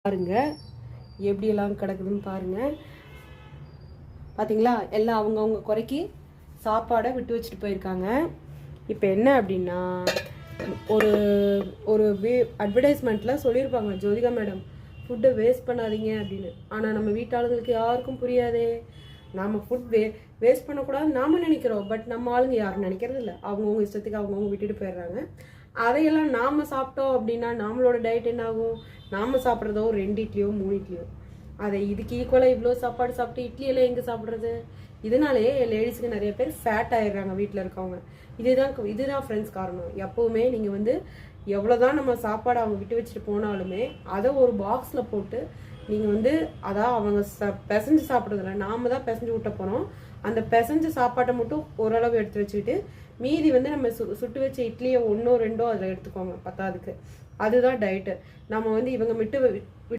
பாருங்க எப்படியெல்லாம் கிடக்குதுன்னு பாருங்க. பார்த்தீங்களா, எல்லாம் அவங்கவுங்க குறைக்கி சாப்பாடை விட்டு வச்சுட்டு போயிருக்காங்க. இப்போ என்ன அப்படின்னா, ஒரு ஒரு அட்வர்டைஸ்மெண்ட்டில் சொல்லியிருப்பாங்க, ஜோதிகா மேடம் ஃபுட்டை வேஸ்ட் பண்ணாதீங்க அப்படின்னு. ஆனால் நம்ம வீட்டாளுங்களுக்கு யாருக்கும் புரியாதே. நாம் ஃபுட் வேஸ்ட் பண்ணக்கூடாதுன்னு நாம் நினைக்கிறோம், பட் நம்ம ஆளுங்க யாரும் நினைக்கிறது இல்லை. அவங்கவுங்க இஷ்டத்துக்கு அவங்கவுங்க விட்டுட்டு போயிடுறாங்க. அதையெல்லாம் நாம் சாப்பிட்டோம் அப்படின்னா நம்மளோட டயட் என்ன ஆகும்? நாம் சாப்பிட்றதோ 2 இட்லியோ 3 இட்லியோ, அதை இதுக்கு ஈக்குவலாக இவ்வளோ சாப்பாடு சாப்பிட்டு இட்லியெல்லாம் எங்கே சாப்பிட்றது? இதனாலேயே லேடிஸுக்கு நிறைய பேர் ஃபேட் ஆகிடுறாங்க வீட்டில் இருக்கவங்க. இதுதான் ஃப்ரெண்ட்ஸ் காரணம். எப்போவுமே நீங்கள் வந்து எவ்வளோதான் நம்ம சாப்பாடு அவங்க விட்டு வச்சுட்டு போனாலுமே அதை ஒரு பாக்ஸில் போட்டு நீங்கள் வந்து அதான் அவங்க பிசைஞ்சு சாப்பிட்றதில்ல, நாம் தான் பிசைஞ்சு விட்ட போகிறோம். அந்த பிசைஞ்ச சாப்பாட்டை மட்டும் ஓரளவு எடுத்து வச்சுக்கிட்டு மீதி வந்து நம்ம சுட்டு வச்ச இட்லியை 1 2 அதில் எடுத்துக்கோங்க, பத்தாதுக்கு. அதுதான் டயட்டு. நம்ம வந்து இவங்க விட்டு